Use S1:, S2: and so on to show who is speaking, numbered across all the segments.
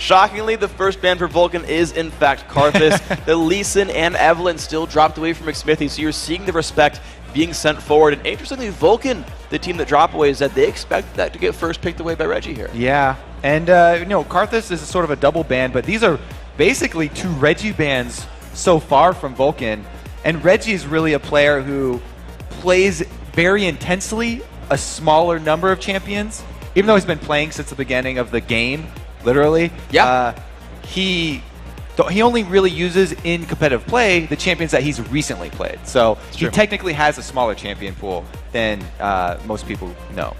S1: Shockingly, the first ban for Vulcun is, in fact, Karthus. The Lee Sin and Evelyn still dropped away from McSmithy, so you're seeing the respect being sent forward. And interestingly, Vulcun, the team that dropped away, is that they expect that to get first picked away by Reggie here.
S2: Yeah, and you know, Karthus is sort of a double ban, but these are basically 2 Reggie bans so far from Vulcun. And Reggie is really a player who plays very intensely a smaller number of champions, even though he's been playing since the beginning of the game, literally.
S1: Yeah.
S2: He only really uses in competitive play the champions that he's recently played. So he technically has a smaller champion pool than most people know.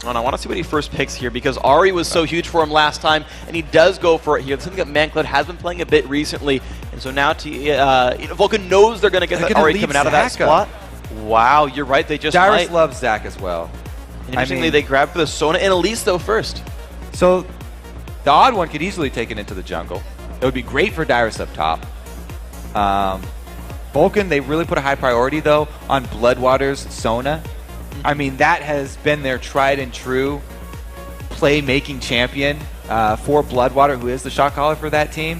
S1: And I want to see what he first picks here, because Ari was so huge for him last time, and he does go for it here. Something that ManCloud has been playing a bit recently, and so now Vulcun knows they're going to get that Ari coming out of that spot. Wow, you're right. They just
S2: Dyrus loves Zach as well.
S1: And interestingly, they grabbed for the Sona and Elise though first.
S2: So the odd one could easily take it into the jungle. It would be great for Dyrus up top. Vulcun, they really put a high priority though on Bloodwater's Sona. I mean, that has been their tried and true playmaking champion for Bloodwater, who is the shot caller for that team,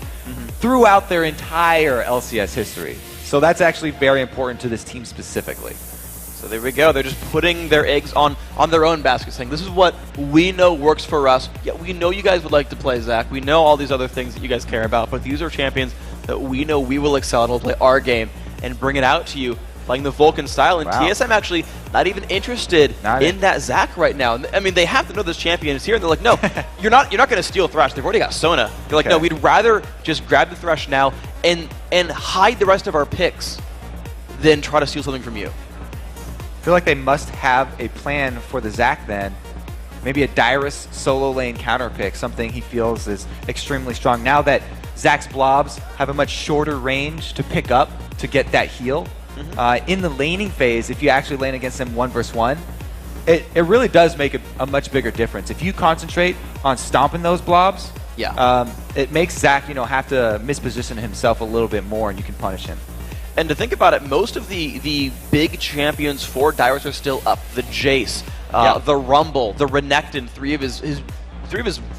S2: throughout their entire LCS history. So that's actually very important to this team specifically.
S1: So there we go. They're just putting their eggs on their own basket, saying this is what we know works for us. Yeah, we know you guys would like to play Zach. We know all these other things that you guys care about, but these are champions that we know we will excel and will play our game and bring it out to you, playing the Vulcun style. And TSM actually not even interested in that Zach right now. I mean, they have to know this champion is here, and they're like, no, you're not going to steal Thresh. They've already got Sona. They're like, no, we'd rather just grab the Thresh now and hide the rest of our picks than try to steal something from you.
S2: I feel like they must have a plan for the Zach then. Maybe a Dyrus solo lane counter pick, something he feels is extremely strong. Now that Zach's blobs have a much shorter range to pick up to get that heal, in the laning phase, if you actually lane against them 1 versus 1, it really does make a much bigger difference. If you concentrate on stomping those blobs, it makes Zach, have to misposition himself a little bit more, and you can punish him.
S1: And to think about it, most of the big champions for Dyrus are still up. The Jace, the Rumble, the Renekton, three of his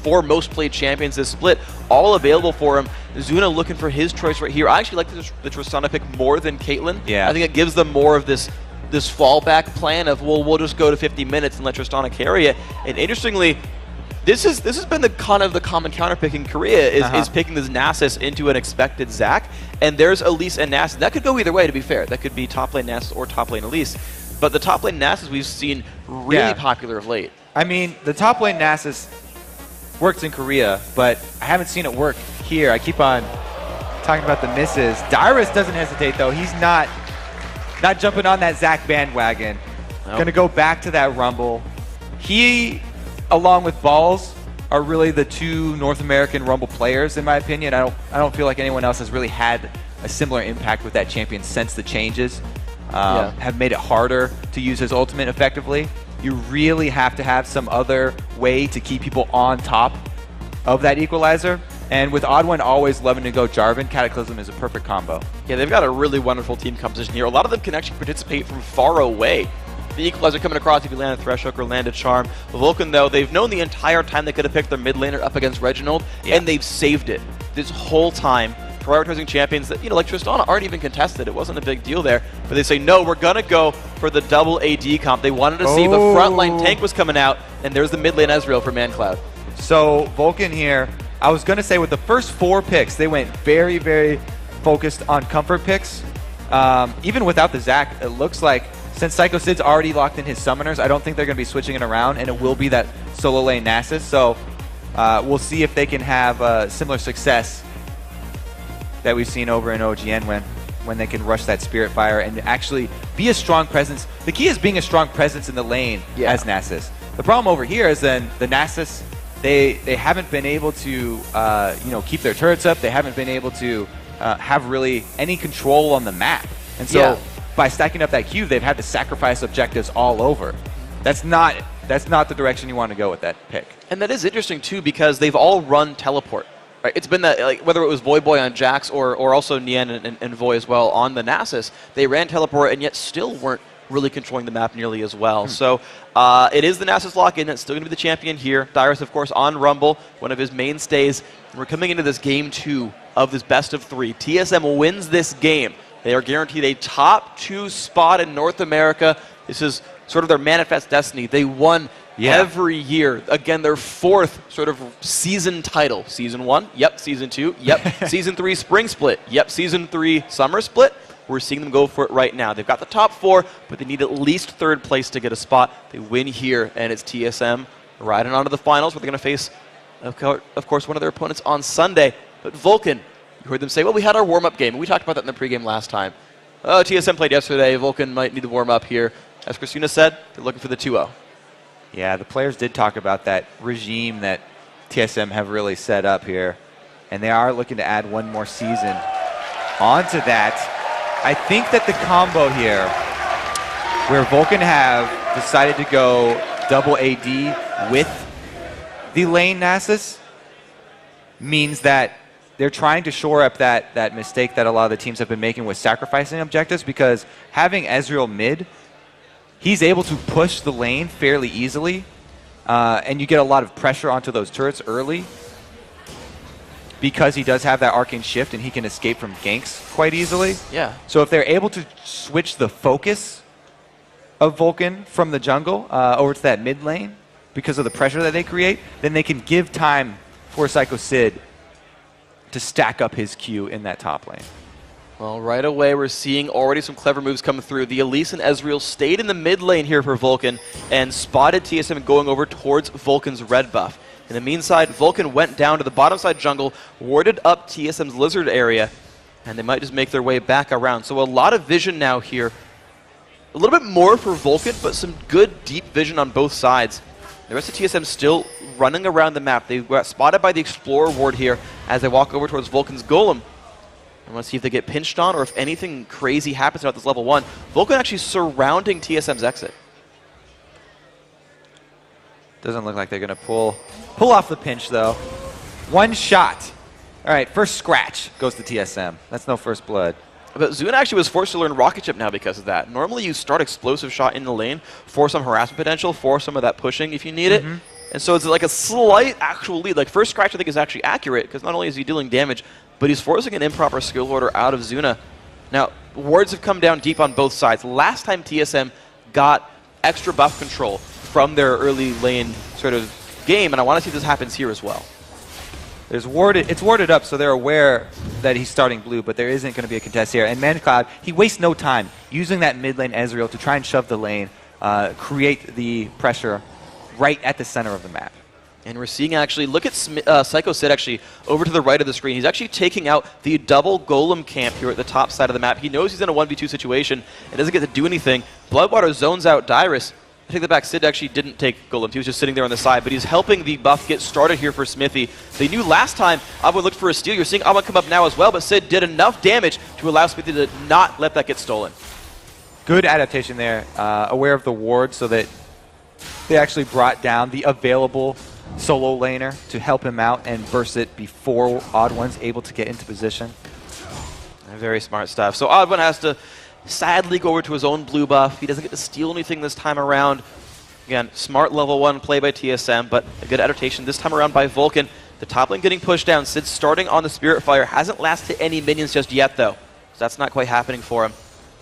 S1: 4 most played champions this split, all available for him. Zuna looking for his choice right here. I actually like the Tristana pick more than Caitlyn.
S2: Yeah.
S1: I think it gives them more of this fallback plan of, well, we'll just go to 50 minutes and let Tristana carry it. And interestingly, this has been the kind of the common counter pick in Korea is picking this Nasus into an expected Zac. And there's Elise and Nasus. That could go either way, to be fair. That could be top lane Nasus or top lane Elise. But the top lane Nasus we've seen really popular of late.
S2: I mean, the top lane Nasus works in Korea, but I haven't seen it work here. I keep on talking about the misses. Dyrus doesn't hesitate though. He's not jumping on that Zac bandwagon.
S1: Nope.
S2: Gonna go back to that Rumble. He, along with Balls, are really the 2 North American Rumble players in my opinion. I don't feel like anyone else has really had a similar impact with that champion since the changes have made it harder to use his ultimate effectively. You really have to have some other way to keep people on top of that equalizer. And with Odd One always loving to go Jarvan, Cataclysm is a perfect combo.
S1: Yeah, they've got a really wonderful team composition here. A lot of them can actually participate from far away. The equalizer coming across if you land a Thresh Hook or land a Charm. Vulcun, though, they've known the entire time they could have picked their mid laner up against Reginald, and they've saved it this whole time, prioritizing champions that, like Tristana, aren't even contested. It wasn't a big deal there. But they say, no, we're going to go for the double AD comp. They wanted to see if a frontline tank was coming out, and there's the mid lane Ezreal for ManCloud.
S2: So Vulcun here, I was going to say with the first 4 picks, they went very, very focused on comfort picks. Even without the Zac, it looks like since Psycho Sid's already locked in his summoners, I don't think they're going to be switching it around, and it will be that solo lane Nasus. So we'll see if they can have similar success that we've seen over in OGN when they can rush that Spirit Fire and actually be a strong presence. The key is being a strong presence in the lane as Nasus. The problem over here is then the Nasus, they haven't been able to keep their turrets up. They haven't been able to have really any control on the map. And so by stacking up that cube, they've had to sacrifice objectives all over. That's not the direction you want to go with that pick.
S1: And that is interesting too, because they've all run teleport. Right? It's been that, like, whether it was Voyboy on Jax or also Nien and Voy as well on the Nasus, they ran teleport and yet still weren't really controlling the map nearly as well. So it is the Nasus lock-in. It's still going to be the champion here. Dyrus, of course, on Rumble, one of his mainstays. And we're coming into this game 2 of this best of 3. TSM wins this game. They are guaranteed a top 2 spot in North America. This is sort of their manifest destiny. They won every year. Again, their 4th sort of season title. Season 1, yep. Season 2, yep. Season 3 spring split, yep. Season 3 summer split. We're seeing them go for it right now. They've got the top 4, but they need at least 3rd place to get a spot. They win here, and it's TSM riding on to the finals, where they're going to face, of course, one of their opponents on Sunday. But Vulcun, you heard them say, well, we had our warm-up game, and we talked about that in the pregame last time. Oh, TSM played yesterday. Vulcun might need to warm up here. As Christina said, they're looking for the 2-0.
S2: Yeah, the players did talk about that regime that TSM have really set up here, and they are looking to add one more season onto that. I think that the combo here, where Vulcun have decided to go double AD with the lane Nasus, means that they're trying to shore up that mistake that a lot of the teams have been making with sacrificing objectives, because having Ezreal mid, he's able to push the lane fairly easily, and you get a lot of pressure onto those turrets early, because he does have that arcane shift and he can escape from ganks quite easily.
S1: Yeah.
S2: So if they're able to switch the focus of Vulcun from the jungle over to that mid lane because of the pressure that they create, then they can give time for Psycho Sid to stack up his Q in that top lane.
S1: Well, right away we're seeing already some clever moves come through. The Elise and Ezreal stayed in the mid lane here for Vulcun and spotted TSM going over towards Vulcan's red buff. In the meantime, Vulcun went down to the bottom side jungle, warded up TSM's lizard area, and they might just make their way back around. So a lot of vision now here. A little bit more for Vulcun, but some good deep vision on both sides. The rest of TSM still running around the map. They got spotted by the Explorer ward here as they walk over towards Vulcan's golem. I want to see if they get pinched on or if anything crazy happens about this level 1. Vulcun actually surrounding TSM's exit.
S2: Doesn't look like they're going to pull off the pinch, though. One shot. All right, first scratch goes to TSM. That's no first blood.
S1: But Zuna actually was forced to learn Rocket Chip now because of that. Normally you start Explosive Shot in the lane for some harassment potential, for some of that pushing if you need it. And so it's like a slight actual lead. Like first scratch I think is actually accurate because not only is he dealing damage, but he's forcing an improper skill order out of Zuna. Now, wards have come down deep on both sides. Last time TSM got extra buff control from their early lane sort of game, and I want to see if this happens here as well.
S2: It's warded up, so they're aware that he's starting blue, but there isn't going to be a contest here. And ManCloud, he wastes no time using that mid lane Ezreal to try and shove the lane, create the pressure right at the center of the map.
S1: And we're seeing actually, look at Psycho Sid actually over to the right of the screen. He's actually taking out the double golem camp here at the top side of the map. He knows he's in a 1v2 situation and doesn't get to do anything. Bloodwater zones out Dyrus. I take that back, Sid actually didn't take Golem. He was just sitting there on the side, but he's helping the buff get started here for Smithy. They knew last time Abba looked for a steal. You're seeing Abba come up now as well, but Sid did enough damage to allow Smithy to not let that get stolen.
S2: Good adaptation there. Aware of the ward so that they actually brought down the available solo laner to help him out and burst it before Odd One's able to get into position.
S1: Very smart stuff. So Odd One has to sadly go over to his own blue buff. He doesn't get to steal anything this time around. Again, smart level 1 play by TSM, but a good adaptation this time around by Vulcun. The top lane getting pushed down. Sid starting on the Spirit Fire. Hasn't lasted any minions just yet, though. So that's not quite happening for him.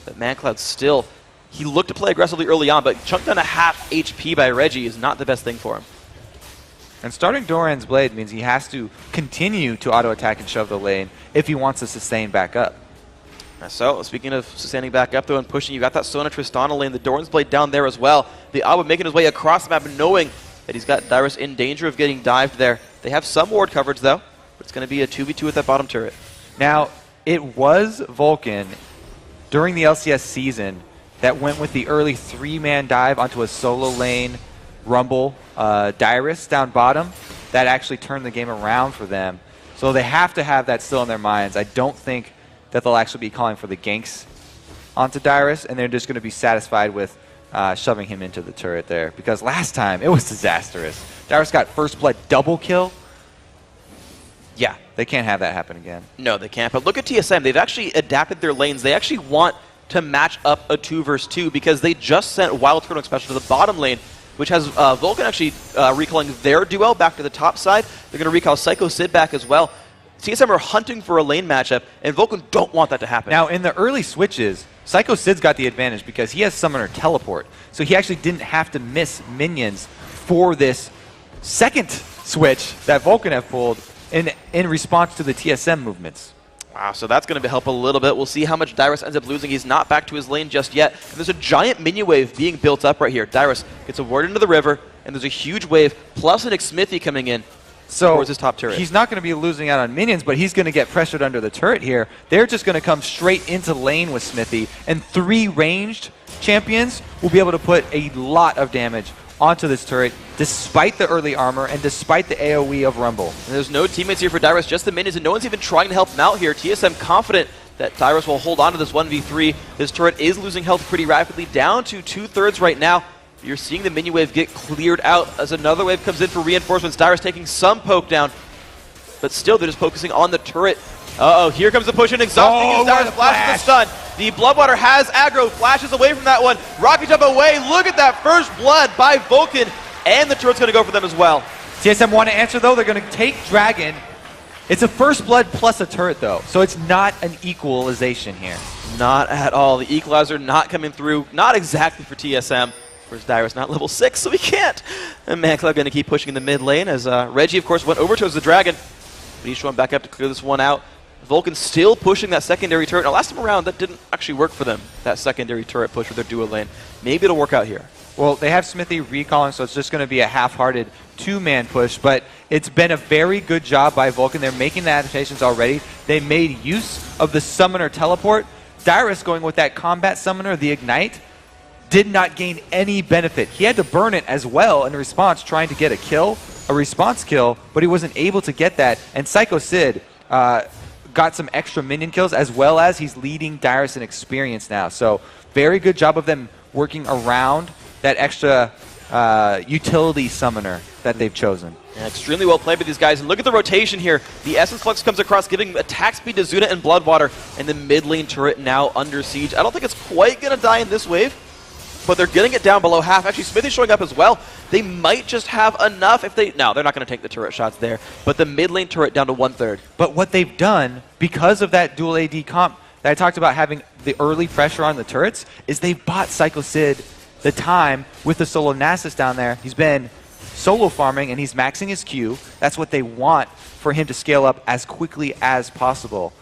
S1: But ManCloud still, he looked to play aggressively early on, but chunked down a half HP by Reggie is not the best thing for him.
S2: And starting Doran's Blade means he has to continue to auto-attack and shove the lane if he wants to sustain back up.
S1: So, speaking of standing back up though and pushing, you got that Sona Tristana lane, the Doran's Blade down there as well. The Abba making his way across the map knowing that he's got Dyrus in danger of getting dived there. They have some ward coverage though, but it's going to be a 2v2 with that bottom turret.
S2: Now, it was Vulcun during the LCS season that went with the early 3-man dive onto a solo lane Rumble Dyrus down bottom that actually turned the game around for them. So they have to have that still in their minds. I don't think that they'll actually be calling for the ganks onto Dyrus, and they're just going to be satisfied with shoving him into the turret there. Because last time, it was disastrous. Dyrus got first blood double kill. Yeah, they can't have that happen again.
S1: No, they can't. But look at TSM. They've actually adapted their lanes. They actually want to match up a 2 versus 2 because they just sent Wild Turtle Special to the bottom lane, which has Vulcun actually recalling their duo back to the top side. They're going to recall Psycho Sid back as well. TSM are hunting for a lane matchup, and Vulcun don't want that to happen.
S2: Now, in the early switches, Psycho Sid's got the advantage because he has Summoner Teleport. So he actually didn't have to miss minions for this second switch that Vulcun have pulled in response to the TSM movements.
S1: Wow, so that's going to help a little bit. We'll see how much Dyrus ends up losing. He's not back to his lane just yet. And there's a giant minion wave being built up right here. Dyrus gets a ward into the river, and there's a huge wave, plus an Smithy coming in.
S2: So
S1: towards his top turret.
S2: He's not going to be losing out on minions, but he's going to get pressured under the turret here. They're just going to come straight into lane with Smithy, and 3 ranged champions will be able to put a lot of damage onto this turret, despite the early armor and despite the AoE of Rumble.
S1: And there's no teammates here for Dyrus, just the minions, and no one's even trying to help him out here. TSM confident that Dyrus will hold on to this 1v3. This turret is losing health pretty rapidly, down to 2/3 right now. You're seeing the minion wave get cleared out as another wave comes in for reinforcements. Dyrus taking some poke down, but still they're just focusing on the turret. Uh-oh, here comes the push in exhausting as Dyrus flashes the stun. The Bloodwater has aggro, flashes away from that one. Rocket jump away, look at that first blood by Vulcun, and the turret's going to go for them as well.
S2: TSM want to answer though, they're going to take Dragon. It's a first blood plus a turret though, so it's not an equalization here.
S1: Not at all. The equalizer not coming through, not exactly for TSM. Whereas Dyrus not level 6, so he can't. And ManCloud going to keep pushing in the mid lane as Reggie, of course, went over towards the Dragon. But he's showing back up to clear this one out. Vulcun still pushing that secondary turret. Now, last time around, that didn't actually work for them, that secondary turret push with their dual lane. Maybe it'll work out here.
S2: Well, they have Smithy recalling, so it's just going to be a half-hearted 2-man push, but it's been a very good job by Vulcun. They're making the adaptations already. They made use of the Summoner Teleport. Dyrus going with that Combat Summoner, the Ignite, did not gain any benefit. He had to burn it as well in response, trying to get a kill, a response kill, but he wasn't able to get that. And Psycho Sid got some extra minion kills, as well as he's leading Dyrus in experience now. So very good job of them working around that extra utility summoner that they've chosen.
S1: Yeah, extremely well played by these guys. And look at the rotation here. The Essence Flux comes across, giving attack speed to Zuna and Bloodwater, and the mid lane turret now under siege. I don't think it's quite going to die in this wave, but they're getting it down below half. Actually, Smithy's showing up as well. They might just have enough if they... No, they're not going to take the turret shots there. But the mid lane turret down to 1/3.
S2: But what they've done, because of that dual AD comp that I talked about having the early pressure on the turrets, is they've bought Psycho Sid the time with the solo Nasus down there. He's been solo farming, and he's maxing his Q. That's what they want for him to scale up as quickly as possible.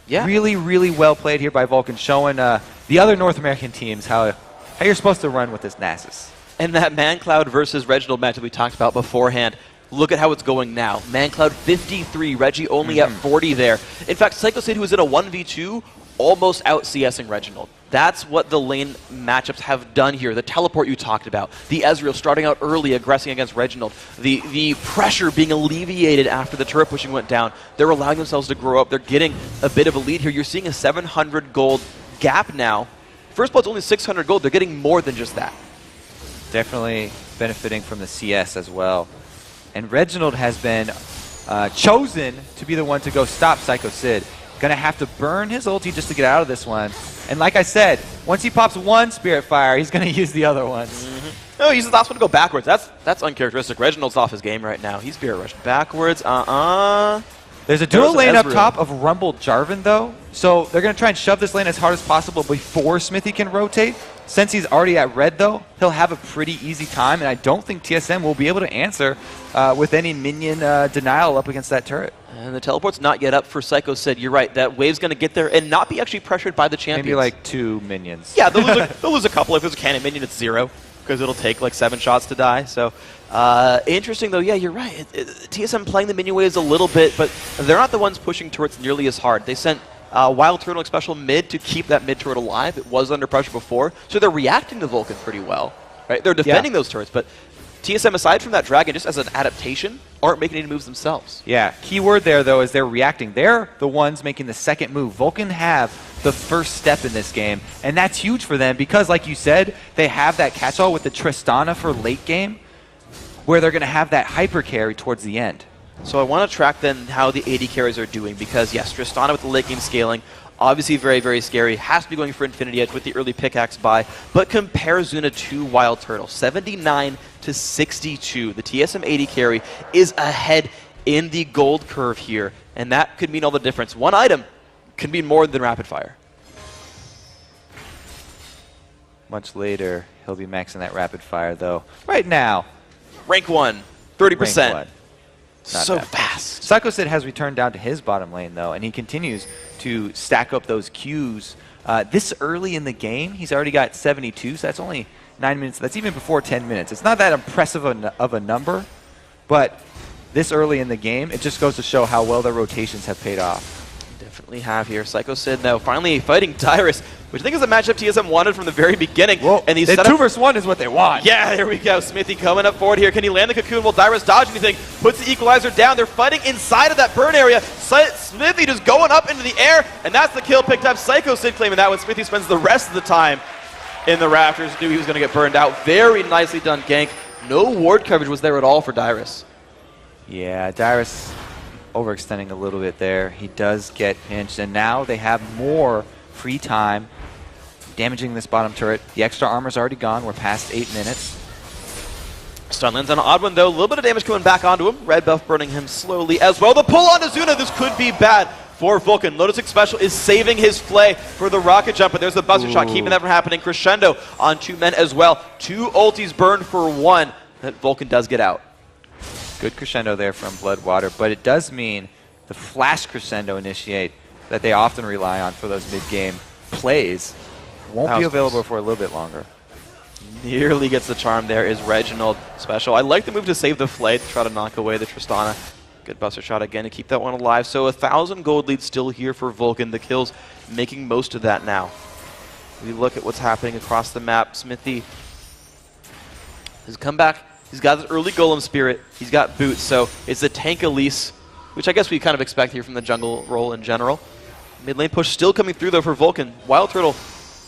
S2: Yeah. Really, really well played here by Vulcun, showing the other North American teams how you're supposed to run with this Nasus.
S1: And that ManCloud versus Reginald match that we talked about beforehand, look at how it's going now. ManCloud 53, Reggie only at 40 there. In fact, Psycho Sid, who was in a 1v2, almost out CSing Reginald. That's what the lane matchups have done here. The teleport you talked about, the Ezreal starting out early, aggressing against Reginald, the pressure being alleviated after the turret pushing went down. They're allowing themselves to grow up. They're getting a bit of a lead here. You're seeing a 700 gold gap now. First Blood's only 600 gold. They're getting more than just that.
S2: Definitely benefiting from the CS as well. And Reginald has been chosen to be the one to go stop Psycho Sid. Gonna have to burn his ulti just to get out of this one. And like I said, once he pops one Spirit Fire, he's gonna use the other ones.
S1: No, he's the last one to go backwards. That's uncharacteristic. Reginald's off his game right now. He's Spirit Rushed backwards.
S2: There's a dual lane up top of Rumble Jarvan, though. So they're going to try and shove this lane as hard as possible before Smithy can rotate. Since he's already at red, though, he'll have a pretty easy time, and I don't think TSM will be able to answer with any minion denial up against that turret.
S1: And the teleport's not yet up for Psycho Sid. You're right. That wave's going to get there and not be actually pressured by the champions.
S2: Maybe like 2 minions.
S1: Yeah, they'll lose a couple. If it's a cannon minion, it's 0. Because it'll take like 7 shots to die. So interesting though. Yeah, you're right. TSM playing the minion waves a little bit, but they're not the ones pushing turrets nearly as hard. They sent Wild Turtle Special mid to keep that mid turret alive. It was under pressure before, so they're reacting to Vulcun pretty well. Right? They're defending those turrets, but TSM, aside from that Dragon, just as an adaptation, aren't making any moves themselves.
S2: Yeah, key word there, though, is they're reacting. They're the ones making the second move. Vulcun have the first step in this game, and that's huge for them because, like you said, they have that catch-all with the Tristana for late game, where they're going to have that hyper carry towards the end.
S1: So I want to track then how the AD carries are doing, because yes, Tristana with the late game scaling, obviously very, very scary, has to be going for Infinity Edge with the early pickaxe buy, but compare Zuna to Wild Turtle, 79 to 62. The TSM AD carry is ahead in the gold curve here, and that could mean all the difference. One item can mean more than rapid fire.
S2: Much later, he'll be maxing that rapid fire, though. Right now,
S1: Rank 1, 30%.
S2: Rank 1.
S1: So fast.
S2: Psycho Sid has returned down to his bottom lane, though, and he continues to stack up those Qs. This early in the game, he's already got 72, so that's only 9 minutes. That's even before 10 minutes. It's not that impressive of a number, but this early in the game, it just goes to show how well their rotations have paid off.
S1: Definitely have here. Psycho Sid now finally fighting Dyrus, which I think is a matchup TSM wanted from the very beginning.
S2: Well,
S1: and he's
S2: 2 versus 1 is what they want.
S1: Yeah, there we go. Smithy coming up forward here. Can he land the cocoon? Will Dyrus dodge anything? Puts the equalizer down. They're fighting inside of that burn area. Smithy just going up into the air, and that's the kill picked up. Psycho Sid claiming that one. Smithy spends the rest of the time in the rafters. Knew he was going to get burned out. Very nicely done gank. No ward coverage was there at all for Dyrus.
S2: Yeah, Dyrus overextending a little bit there. He does get pinched, and now they have more free time damaging this bottom turret. The extra armor's already gone. We're past 8 minutes.
S1: Stun lands on an odd one, though. A little bit of damage coming back onto him. Red buff burning him slowly as well. The pull onto Zuna. This could be bad for Vulcun. Lotus's special is saving his flay for the rocket jump, but there's the buzzer shot, keeping that from happening. Crescendo on 2 men as well. 2 ultis burned for 1. That Vulcun does get out.
S2: Good crescendo there from Bloodwater, but it does mean the flash crescendo initiate that they often rely on for those mid-game plays won't be available for a little bit longer.
S1: Nearly gets the charm there is Reginald special. I like the move to save the flay to try to knock away the Tristana. Good buster shot again to keep that one alive. So 1,000 gold lead still here for Vulcun. The kills making most of that now. We look at what's happening across the map. Smithy has come back. He's got his early Golem Spirit. He's got boots, so it's the tank Elise, which I guess we kind of expect here from the jungle role in general. Mid lane push still coming through, though, for Vulcun. Wild Turtle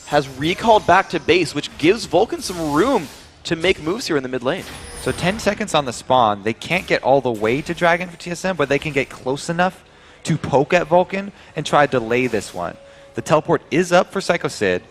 S1: has recalled back to base, which gives Vulcun some room to make moves here in the mid lane.
S2: So 10 seconds on the spawn. They can't get all the way to Dragon for TSM, but they can get close enough to poke at Vulcun and try to delay this one. The teleport is up for Psycho Sid,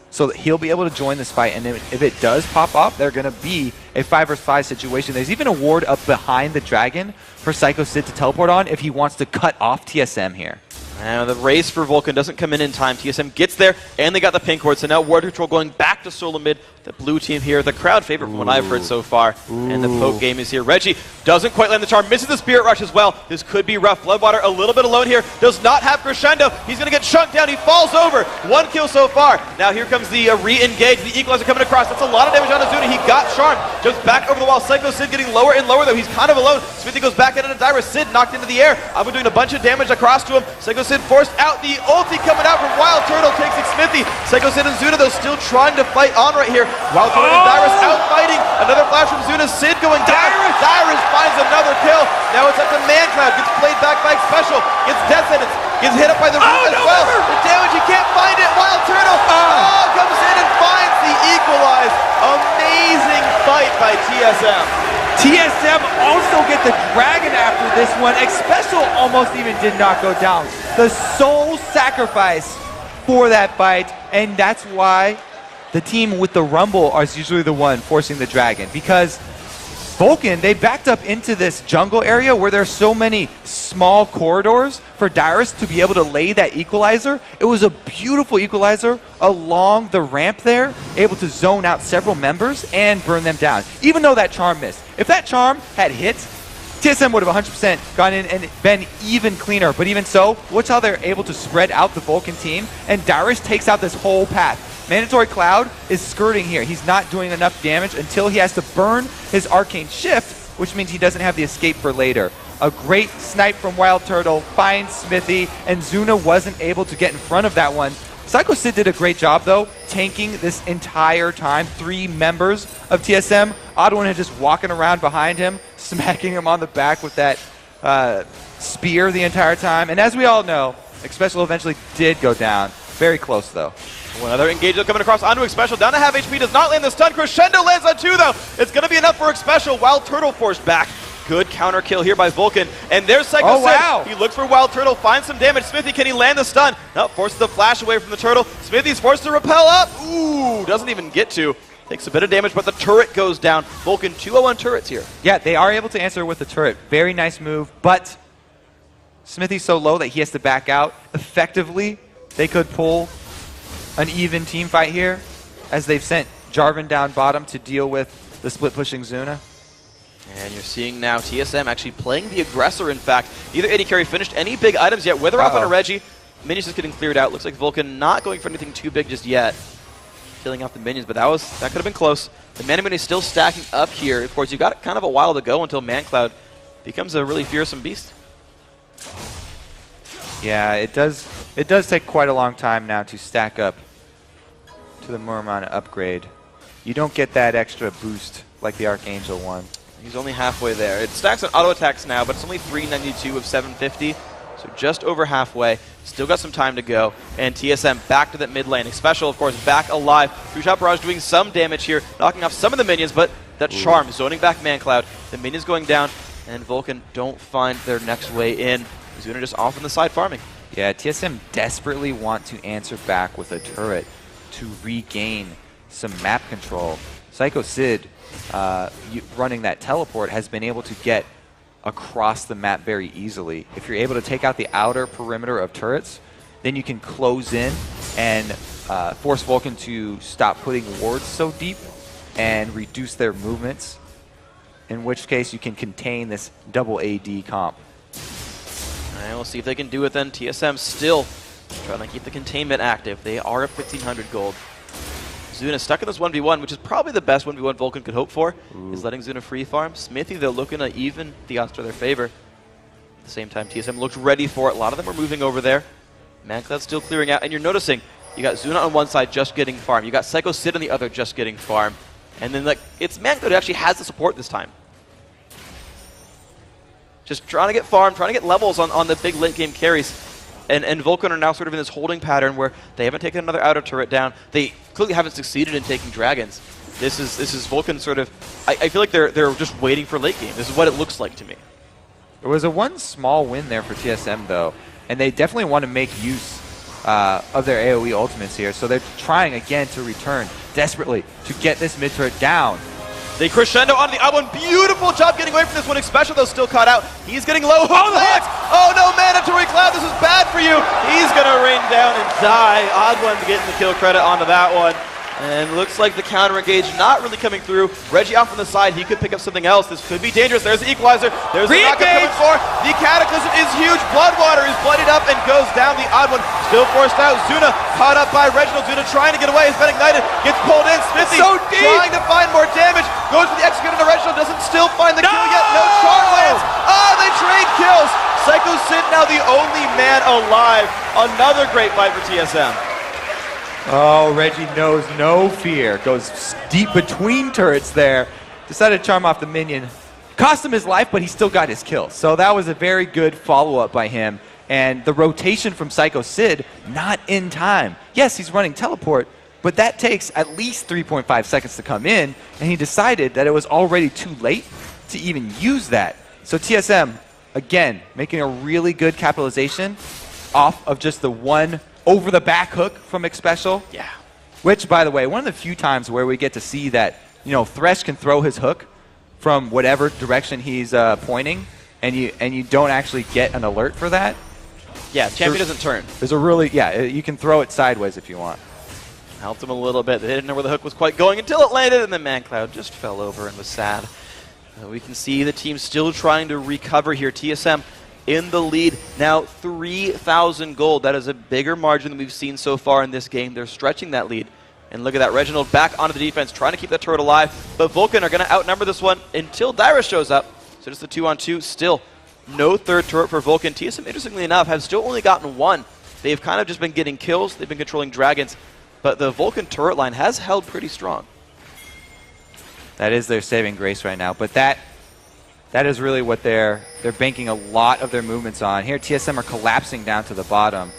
S2: so that he'll be able to join this fight, and if it does pop up, they're going to be a 5 versus 5 situation. There's even a ward up behind the Dragon for Psycho Sid to teleport on if he wants to cut off TSM here.
S1: Now the race for Vulcun doesn't come in time. TSM gets there, and they got the pink ward, so now ward control going back to Solomid, the blue team here. The crowd favorite from what I've heard so far, and the poke game is here. Reggie doesn't quite land the charm, misses the Spirit Rush as well. This could be rough. Bloodwater a little bit alone here, does not have Crescendo. He's going to get chunked down. He falls over. 1 kill so far. Now here comes the re-engage. The equalizer coming across. That's a lot of damage on Azuna. He got charmed. Jumps back over the wall. Psycho Sid getting lower and lower, though. He's kind of alone. Smithy goes back into Dyrus. Sid knocked into the air. I've been doing a bunch of damage across to him. Psycho Sid forced out. The ulti coming out from Wild Turtle takes it Smithy. Psycho Sid and Zuna, though, still trying to fight on right here. Wild Turtle and Dyrus out fighting. Another flash from Zuna. Sid going down. Dyrus finds another kill. Now it's up to Man Cloud. Gets played back by Special. Gets death sentence. Gets hit up by the root as well. The damage, he can't find it. Wild Turtle comes in and finds the equalize. Amazing fight by TSM.
S2: TSM also get the Dragon after this one. Special almost even did not go down. The sole sacrifice for that fight, and that's why the team with the Rumble is usually the one forcing the Dragon, because Vulcun, they backed up into this jungle area where there's so many small corridors for Dyrus to be able to lay that equalizer. It was a beautiful equalizer along the ramp there, able to zone out several members and burn them down, even though that charm missed. If that charm had hit, TSM would have 100% gone in and been even cleaner. But even so, watch how they're able to spread out the Vulcun team, and Dyrus takes out this whole path. Mandatory Cloud is skirting here. He's not doing enough damage until he has to burn his Arcane Shift, which means he doesn't have the escape for later. A great snipe from Wild Turtle, finds Smithy, and Zuna wasn't able to get in front of that one. Psycho Sid did a great job, though, tanking this entire time. 3 members of TSM. Oddone had just walking around behind him, smacking him on the back with that spear the entire time. And as we all know, Special eventually did go down. Very close, though.
S1: Another engage coming across onto Special. Down to half HP. Does not land the stun. Crescendo lands on 2, though. It's going to be enough for Special. Wild Turtle forced back. Good counter kill here by Vulcun. And there's Psycho
S2: Oh,
S1: Sid.
S2: wow.
S1: He looks for Wild Turtle, finds some damage. Smithy, can he land the stun? No, forces the flash away from the turtle. Smithy's forced to repel up. Ooh, doesn't even get to. Takes a bit of damage, but the turret goes down. Vulcun 2-0-1 turrets here.
S2: Yeah, they are able to answer with the turret. Very nice move, but Smithy's so low that he has to back out. Effectively, they could pull an even team fight here, as they've sent Jarvan down bottom to deal with the split-pushing Zuna.
S1: And you're seeing now TSM actually playing the aggressor, in fact. Neither AD carry finished any big items yet. Wither off on a Reggie. Minions just getting cleared out. Looks like Vulcun not going for anything too big just yet. Killing off the minions, but that could have been close. The Mana Moon is still stacking up here. Of course, you've got kind of a while to go until ManCloud becomes a really fearsome beast.
S2: Yeah, it does take quite a long time now to stack up to the Muramana upgrade. You don't get that extra boost like the Archangel one.
S1: He's only halfway there. It stacks on auto attacks now, but it's only 392 of 750, so just over halfway. Still got some time to go, and TSM back to that mid lane. Special, of course, back alive. Two-Shot Barrage doing some damage here, knocking off some of the minions, but that charm, zoning back ManCloud. The minions going down, and Vulcun don't find their next way in. Zuna just off on the side farming.
S2: Yeah, TSM desperately want to answer back with a turret to regain some map control. Psycho Sid, running that teleport, has been able to get across the map very easily. If you're able to take out the outer perimeter of turrets, then you can close in and force Vulcun to stop putting wards so deep and reduce their movements, in which case you can contain this double AD comp.
S1: And we'll see if they can do it then. TSM still trying to keep the containment active. They are at 1,500 gold. Zuna stuck in this 1v1, which is probably the best 1v1 Vulcun could hope for, is letting Zuna free farm. Smithy, they're looking to even the odds to their favor. At the same time, TSM looks ready for it. A lot of them are moving over there. ManCloud's still clearing out, and you're noticing you got Zuna on one side just getting farm. You got Psycho Sid on the other just getting farm. And then it's ManCloud who actually has the support this time. Just trying to get farm, trying to get levels on the big late game carries. And Vulcun are now sort of in this holding pattern where they haven't taken another outer turret down. They clearly haven't succeeded in taking dragons. This is Vulcun sort of. I feel like they're just waiting for late game. This is what it looks like to me.
S2: It was a one small win there for TSM though, and they definitely want to make use of their AoE ultimates here. So they're trying again to return desperately to get this mid turret down.
S1: They crescendo onto the Odd One. Beautiful job getting away from this one. Special, though, still caught out. He's getting low. Oh, the hits! Oh, no, Mandatory Cloud. This is bad for you. He's going to rain down and die. Odd One getting the kill credit onto that one. And looks like the counter engage not really coming through. Reggie off on the side. He could pick up something else. This could be dangerous. There's the equalizer. There's the knockup coming for. The Cataclysm is huge. Bloodwater is bloodied up and goes down. The Odd One still forced out. Zuna caught up by Reginald. Zuna trying to get away. Has been ignited. Gets pulled in. Smithy
S2: so
S1: trying to find more damage. Goes for the executor to Reginald. Doesn't still find the kill yet. No charm lands. Ah, they trade kills. Psycho Sid now the only man alive. Another great fight for TSM.
S2: Oh, Reggie knows no fear. Goes deep between turrets there. Decided to charm off the minion. Cost him his life, but he still got his kill. So that was a very good follow-up by him. And the rotation from Psycho Sid, not in time. Yes, he's running teleport, but that takes at least 3.5 seconds to come in, and he decided that it was already too late to even use that. So TSM, again, making a really good capitalization off of just the one over the back hook from Special.
S1: Yeah.
S2: Which, by the way, one of the few times where we get to see that, Thresh can throw his hook from whatever direction he's pointing, and you don't actually get an alert for that.
S1: Yeah, champion doesn't turn.
S2: There's a really, you can throw it sideways if you want.
S1: Helped him a little bit. They didn't know where the hook was quite going until it landed, and then ManCloud just fell over and was sad. We can see the team still trying to recover here. TSM in the lead, now 3,000 gold. That is a bigger margin than we've seen so far in this game. They're stretching that lead. And look at that, Reginald back onto the defense, trying to keep that turret alive. But Vulcun are going to outnumber this one until Dyrus shows up. So just the 2-on-2, still no third turret for Vulcun. TSM, interestingly enough, have still only gotten one. They've kind of just been getting kills. They've been controlling dragons. But the Vulcun turret line has held pretty strong.
S2: That is their saving grace right now. But that is really what they're banking a lot of their movements on. Here, TSM are collapsing down to the bottom.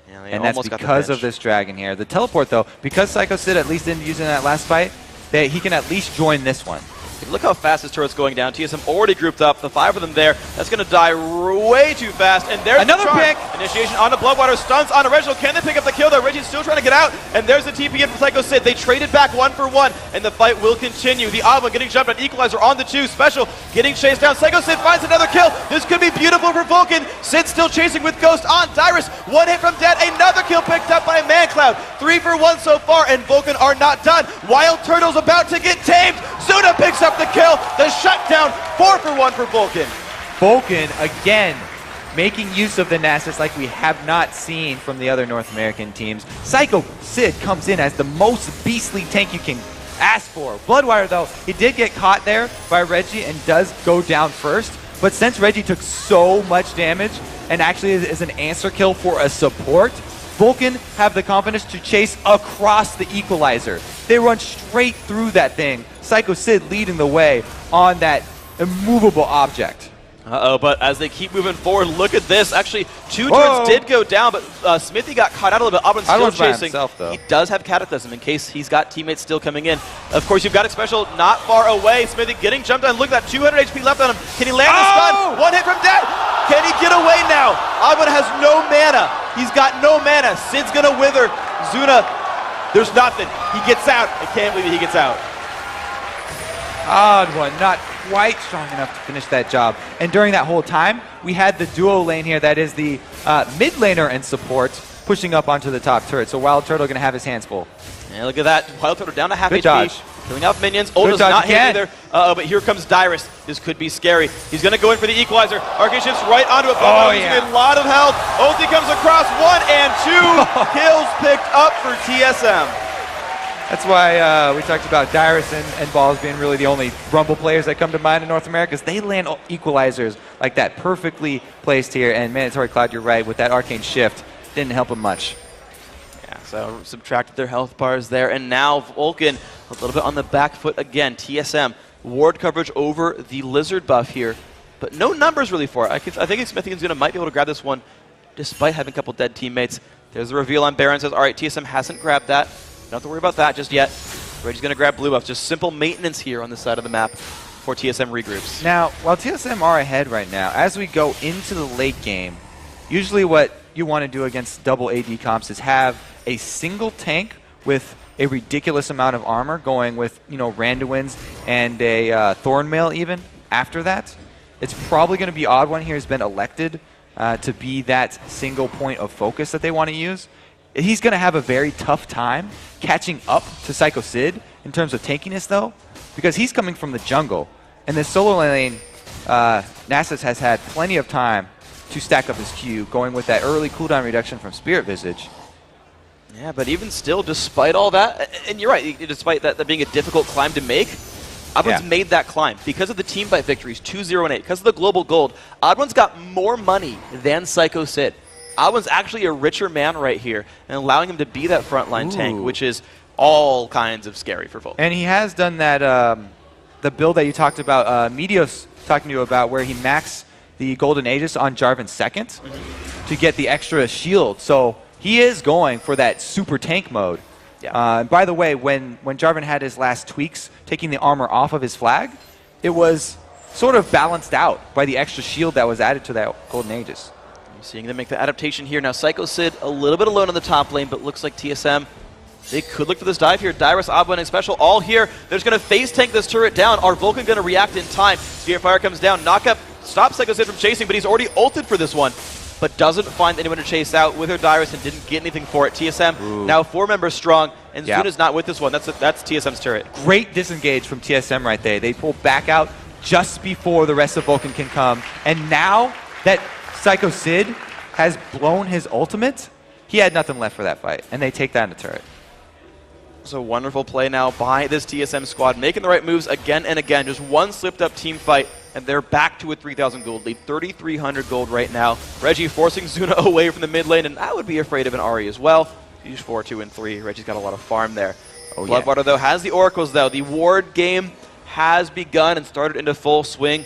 S1: Yeah,
S2: and that's because of this dragon here. The teleport, though, because Psycho Sid at least didn't use it in that last fight, he can at least join this one.
S1: Look how fast this turret's going down. TSM already grouped up. The 5 of them there. That's going to die way too fast. And there's
S2: another
S1: the
S2: pick.
S1: Initiation onto Bloodwater. Stuns on Original. Can they pick up the kill though? Reggie's still trying to get out. And there's the TP in from Psycho Sid. They traded back 1 for 1. And the fight will continue. The Ava getting jumped on. Equalizer on the 2. Special getting chased down. Psycho Sid finds another kill. This could be beautiful for Vulcun. Sid still chasing with Ghost on Dyrus. 1 hit from Dead. Another kill picked up by ManCloud. 3 for 1 so far. And Vulcun are not done. Wild Turtle's about to get tamed. Zuna picks up the kill. The shutdown, 4 for 1 for Vulcun.
S2: Vulcun, again, making use of the Nasus like we have not seen from the other North American teams. Psycho Sid comes in as the most beastly tank you can ask for. Bloodwire, though, he did get caught there by Reggie and does go down first. But since Reggie took so much damage and actually is an answer kill for a support, Vulcun have the confidence to chase across the Equalizer. They run straight through that thing. Psycho Sid leading the way on that immovable object.
S1: Uh-oh, but as they keep moving forward, look at this. Actually, 2 turrets did go down, but Smithy got caught out a little bit. Auburn's still chasing.
S2: Himself, though.
S1: He does have Cataclysm in case he's got teammates still coming in. Of course, you've got a special not far away. Smithy getting jumped on. Look at that, 200 HP left on him. Can he land the stun? 1 hit from Dead. Can he get away now? Aubun has no mana. He's got no mana. Sid's going to wither. Zuna, there's nothing. He gets out. I can't believe he gets out.
S2: Odd one, not quite strong enough to finish that job. And during that whole time, we had the duo lane here that is the mid laner and support pushing up onto the top turret. So Wild Turtle going to have his hands full.
S1: Yeah, look at that. Wild Turtle down to half
S2: Good
S1: HP.
S2: dodge.
S1: Killing off minions. Ulta's not hit either. But here comes Dyrus. This could be scary. He's going to go in for the Equalizer. Arcane shifts right onto it. Losing a lot of health. Ulti comes across. 1 and 2 kills picked up for TSM.
S2: That's why we talked about Dyrus and Balls being really the only Rumble players that come to mind in North America, because they land Equalizers like that perfectly placed here. And Mandatory Cloud, you're right, with that Arcane Shift, didn't help him much.
S1: Yeah, so subtracted their health bars there. And now Vulcun a little bit on the back foot again. TSM, ward coverage over the Lizard buff here, but no numbers really for it. I think Smithian's might be able to grab this one despite having a couple dead teammates. There's the reveal on Baron. Says, all right, TSM hasn't grabbed that. Don't have to worry about that just yet. Reggie's going to grab blue buffs. Just simple maintenance here on this side of the map for TSM regroups.
S2: Now, while TSM are ahead right now, as we go into the late game, usually what you want to do against double AD comps is have a single tank with a ridiculous amount of armor going with, Randuin's and a Thornmail even after that. It's probably going to be Odd One here has been elected to be that single point of focus that they want to use. He's going to have a very tough time catching up to Psycho Sid in terms of tankiness, though, because he's coming from the jungle. And this solo lane, Nasus has had plenty of time to stack up his Q, going with that early cooldown reduction from Spirit Visage.
S1: Yeah, but even still, despite all that, and you're right, despite that being a difficult climb to make, Oddone's made that climb. Because of the team fight victories, 2-0 and 8, because of the global gold, Oddone's got more money than Psycho Sid. Oddone's actually a richer man right here, and allowing him to be that frontline tank, which is all kinds of scary for Vulcun.
S2: And he has done that, the build that you talked about, Medios talking to you about, where he maxed the Golden Aegis on Jarvan second to get the extra shield. So he is going for that super tank mode. Yeah. And by the way, when Jarvan had his last tweaks, taking the armor off of his flag, it was sort of balanced out by the extra shield that was added to that Golden Aegis.
S1: Seeing them make the adaptation here. Now Psycho Sid a little bit alone in the top lane, but looks like TSM, they could look for this dive here. Dyrus, Oddone, and Special all here. They're just going to phase tank this turret down. Are Vulcun going to react in time? Spear Fire comes down. Knockup stops Psycho Sid from chasing, but he's already ulted for this one. But doesn't find anyone to chase out with her Dyrus and didn't get anything for it. TSM now 4 members strong, and Zuna's not with this one. That's TSM's turret.
S2: Great disengage from TSM right there. They pull back out just before the rest of Vulcun can come. And now that Psycho Sid has blown his ultimate, he had nothing left for that fight, and they take that in the turret.
S1: It's a wonderful play now by this TSM squad, making the right moves again and again. Just one slipped-up team fight, and they're back to a 3,000 gold lead, 3,300 gold right now. Reggie forcing Zuna away from the mid lane, and I would be afraid of an Ahri as well. He's 4, 2, and 3. Reggie's got a lot of farm there. Bloodwater, though, has the Oracles, though. The ward game has begun and started into full swing.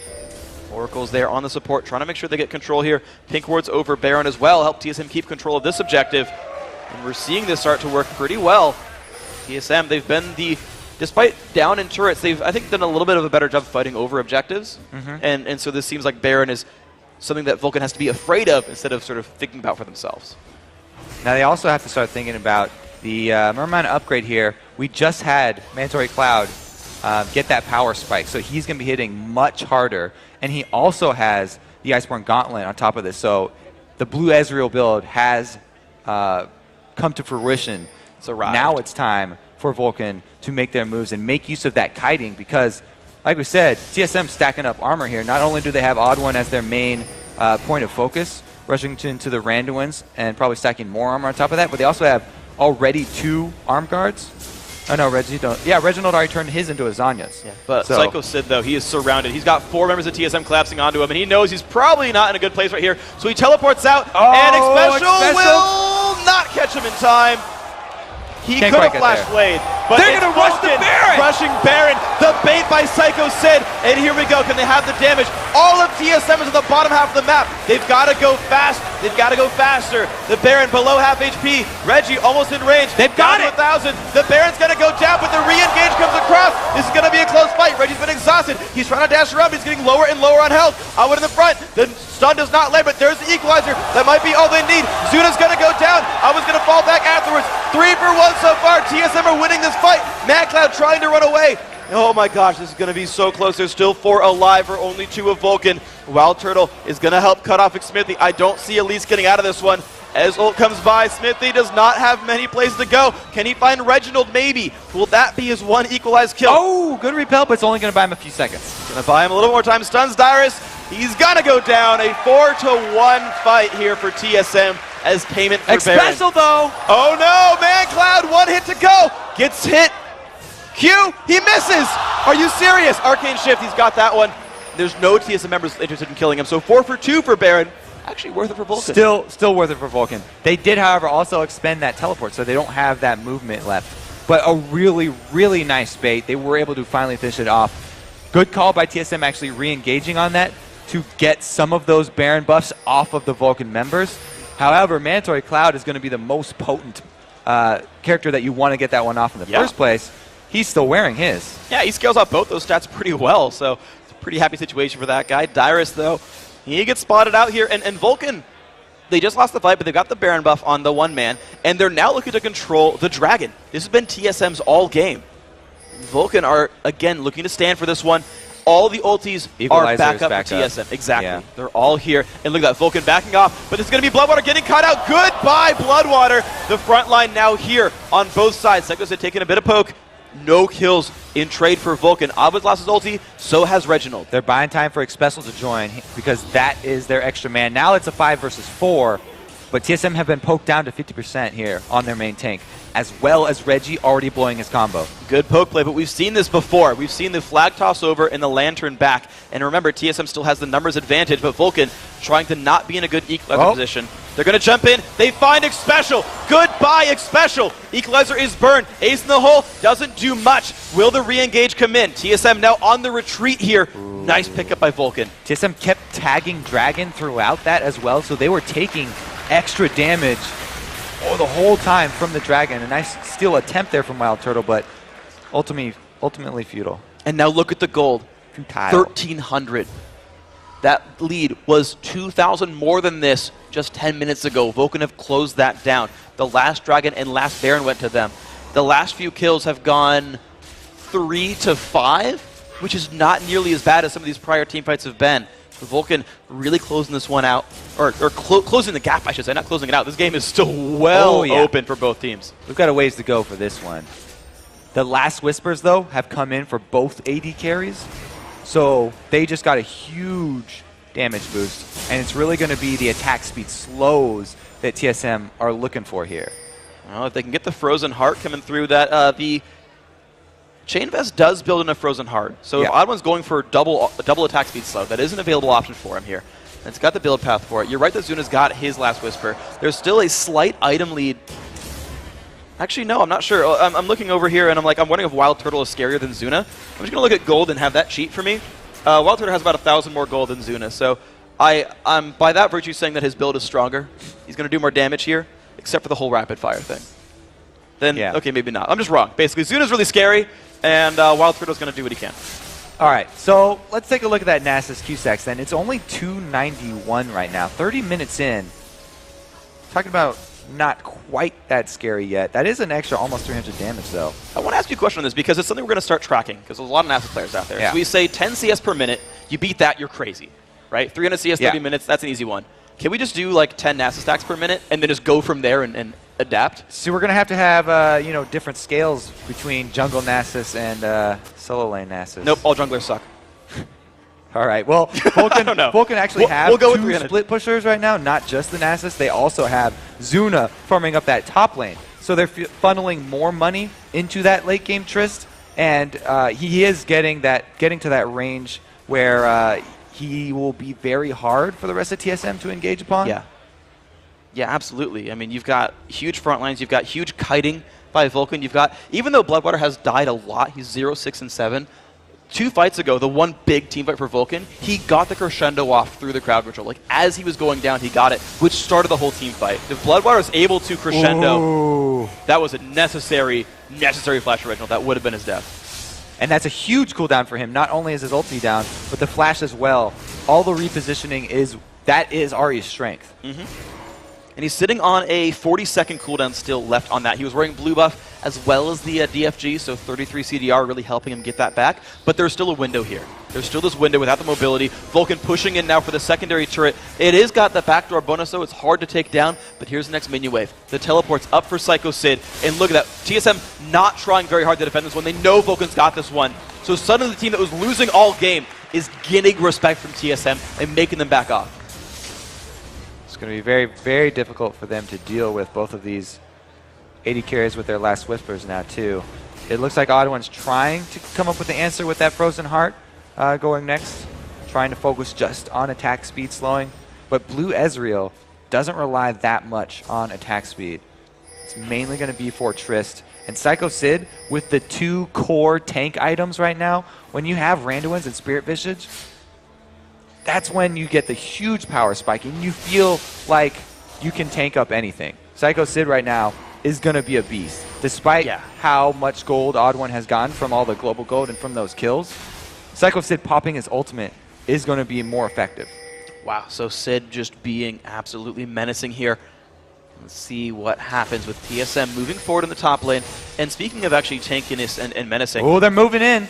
S1: Oracle's there on the support, trying to make sure they get control here. Pink ward's over Baron as well, help TSM keep control of this objective. And we're seeing this start to work pretty well. TSM, they've been the despite down in turrets, they've, I think, done a little bit of a better job fighting over objectives. And so this seems like Baron is something that Vulcun has to be afraid of instead of sort of thinking about for themselves.
S2: Now they also have to start thinking about the Merman upgrade here. We just had Mandatory Cloud get that power spike, so he's going to be hitting much harder. And he also has the Iceborne Gauntlet on top of this, so the Blue Ezreal build has come to fruition.
S1: It's arrived.
S2: Now it's time for Vulcun to make their moves and make use of that kiting because, like we said, TSM stacking up armor here. Not only do they have Odd One as their main point of focus, rushing into the Randuins and probably stacking more armor on top of that, but they also have already 2 arm guards. Oh no, Reginald already turned his into a Zanya's.
S1: Yeah. But Psycho Sid, though, he is surrounded. He's got 4 members of TSM collapsing onto him, and he knows he's probably not in a good place right here. So he teleports out, and Xpecial will not catch him in time. He could have flash blade, but
S2: they're going to rush the Baron!
S1: Rushing Baron, the bait by Psycho Sid, and here we go. Can they have the damage? All of TSM is at the bottom half of the map. They've got to go fast. They've got to go faster. The Baron below half HP. Reggie almost in range.
S2: They've got it.
S1: 1,000. The Baron's going to go down, but the re-engage comes across. This is going to be a close fight. Reggie's been exhausted. He's trying to dash around, but he's getting lower and lower on health. Out in the front. The stun does not land, but there's the equalizer. That might be all they need. Zuna's going to go down. I was going to fall back afterwards. 3 for 1 so far. TSM are winning this fight. Mad Cloud trying to run away. Oh my gosh, this is going to be so close. There's still 4 alive or only 2 of Vulcun. Wild Turtle is going to help cut off Smithy. I don't see Elise getting out of this one. As ult comes by, Smithy does not have many places to go. Can he find Reginald? Maybe. Will that be his 1 equalized kill?
S2: Oh, good repel, but it's only going to buy him a few seconds.
S1: Going to buy him a little more time. Stuns Dyrus. He's going to go down. A 4-1 fight here for TSM as payment for Baron.
S2: Xpecial though.
S1: Oh no, Man Cloud, 1 hit to go. Gets hit. Q, he misses. Are you serious? Arcane Shift, he's got that one. There's no TSM members interested in killing him. So 4 for 2 for Baron. Actually worth it for Vulcun.
S2: Still worth it for Vulcun. They did, however, also expend that teleport, so they don't have that movement left. But a really, really nice bait. They were able to finally finish it off. Good call by TSM actually re-engaging on that to get some of those Baron buffs off of the Vulcun members. However, Mandatory Cloud is going to be the most potent character that you want to get that one off in the first place. He's still wearing his. Yeah,
S1: he scales off both those stats pretty well, so it's a pretty happy situation for that guy. Dyrus, though, he gets spotted out here, and Vulcun, they just lost the fight, but they've got the Baron buff on the 1-man, and they're now looking to control the Dragon. This has been TSM's all game. Vulcun are, again, looking to stand for this one. All the ultis are back up for TSM. Exactly. Yeah. They're all here. And look at that, Vulcun backing off. But it's going to be Bloodwater getting cut out. Goodbye, Bloodwater. The front line now here on both sides. Psycho Sid taking a bit of poke. No kills in trade for Vulcun. Abba's lost his ulti, so has Reginald.
S2: They're buying time for Xpecial to join because that is their extra man. Now it's a 5 versus 4, but TSM have been poked down to 50% here on their main tank, as well as Reggie already blowing his combo.
S1: Good poke play, but we've seen this before. We've seen the flag toss over and the lantern back. And remember, TSM still has the numbers advantage, but Vulcun trying to not be in a good equalizer position. They're going to jump in. They find Xpecial. Goodbye, Xpecial. Equalizer is burned. Ace in the hole doesn't do much. Will the re-engage come in? TSM now on the retreat here. Ooh. Nice pickup by Vulcun.
S2: TSM kept tagging Dragon throughout that as well, so they were taking extra damage the whole time from the Dragon. A nice steal attempt there from Wild Turtle, but ultimately futile.
S1: And now look at the gold.
S2: Futile.
S1: 1,300. That lead was 2,000 more than this just 10 minutes ago. Vulcun have closed that down. The last Dragon and last Baron went to them. The last few kills have gone 3 to 5, which is not nearly as bad as some of these prior team fights have been. Vulcun really closing this one out, or closing the gap, I should say, not closing it out. This game is still well open for both teams.
S2: We've got a ways to go for this one. The last Whispers, though, have come in for both AD carries, so they just got a huge damage boost, and it's really going to be the attack speed slows that TSM are looking for here.
S1: Well, if they can get the Frozen Heart coming through, that the Chain Vest does build in a Frozen Heart, so if Odd One's going for double attack speed slow, that is an available option for him here. And it's got the build path for it. You're right that Zuna's got his last Whisper. There's still a slight item lead. Actually, no, I'm not sure. I'm looking over here, and I'm wondering if Wild Turtle is scarier than Zuna. I'm just going to look at gold and have that cheat for me. Wild Turtle has about 1,000 more gold than Zuna, so I'm by that virtue saying that his build is stronger. He's going to do more damage here, except for the whole rapid fire thing. Then, okay, maybe not. I'm just wrong. Basically, Zuna's really scary. and Wild Turtle's going to do what he can.
S2: All right, so let's take a look at that Nasus Q-Sex then. It's only 291 right now, 30 minutes in. Talking about not quite that scary yet. That is an extra almost 300 damage, though.
S1: I want to ask you a question on this because it's something we're going to start tracking because there's a lot of Nasus players out there.
S2: Yeah.
S1: So we say 10 CS per minute. You beat that, you're crazy, right? 300 CS, 30 minutes, that's an easy one. Can we just do like 10 Nasus stacks per minute and then just go from there and adapt?
S2: So we're going to have you know, different scales between jungle Nasus and solo lane Nasus.
S1: Nope, all junglers suck.
S2: All right. Well, Vulcun actually have
S1: we'll go with
S2: two
S1: 300.
S2: split pushers right now, not just the Nasus. They also have Zuna farming up that top lane. So they're funneling more money into that late game Trist, and he is getting to that range where he will be very hard for the rest of TSM to engage upon.
S1: Yeah. Yeah, absolutely. I mean, you've got huge front lines. You've got huge kiting by Vulcun. You've got, even though Bloodwater has died a lot, he's 0, 6, and 7. 2 fights ago, the one big team fight for Vulcun, he got the crescendo off through the crowd control. Like, as he was going down, he got it, which started the whole team fight. If Bloodwater was able to crescendo, that was a necessary flash original. That would have been his death.
S2: And that's a huge cooldown for him. Not only is his ulti down, but the flash as well. All the repositioning is Ahri's strength.
S1: And he's sitting on a 40-second cooldown still left on that. He was wearing blue buff as well as the DFG, so 33 CDR really helping him get that back. But there's still a window here. There's still this window without the mobility. Vulcun pushing in now for the secondary turret. It is got the backdoor bonus, though. It's hard to take down, but here's the next minion wave. The teleport's up for Psycho Sid, and look at that. TSM not trying very hard to defend this one. They know Vulcan's got this one. So suddenly the team that was losing all game is getting respect from TSM and making them back off.
S2: It's going to be very, very difficult for them to deal with both of these 80 carries with their last Whispers now, too. It looks like Odd1's trying to come up with the answer with that Frozen Heart going next, trying to focus just on attack speed slowing. But Blue Ezreal doesn't rely that much on attack speed. It's mainly going to be for Trist. And Psycho Sid, with the 2 core tank items right now, when you have Randuin's and Spirit Visage, that's when you get the huge power spike and you feel like you can tank up anything. Psycho Sid right now is going to be a beast. Despite how much gold Odd1 has gotten from all the global gold and from those kills, Psycho Sid popping his ultimate is going to be more effective.
S1: Wow, so Sid just being absolutely menacing here. Let's see what happens with TSM moving forward in the top lane. And speaking of actually tankiness and menacing.
S2: Oh, they're moving in.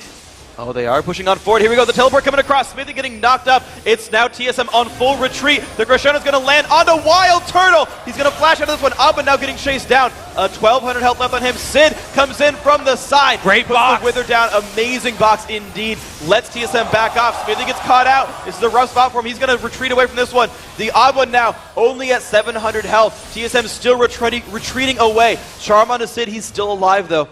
S1: Oh, they are pushing on forward. Here we go. The teleport coming across. Smithy getting knocked up. It's now TSM on full retreat. The Crescendo's going to land onto Wild Turtle. He's going to flash out of this one up and now getting chased down. 1,200 health left on him. Sid comes in from the side.
S2: Great box.
S1: Puts the Wither down. Amazing box indeed. Lets TSM back off. Smithy gets caught out. This is a rough spot for him. He's going to retreat away from this one. The odd one now only at 700 health. TSM still retreating away. Charm onto Sid. He's still alive though.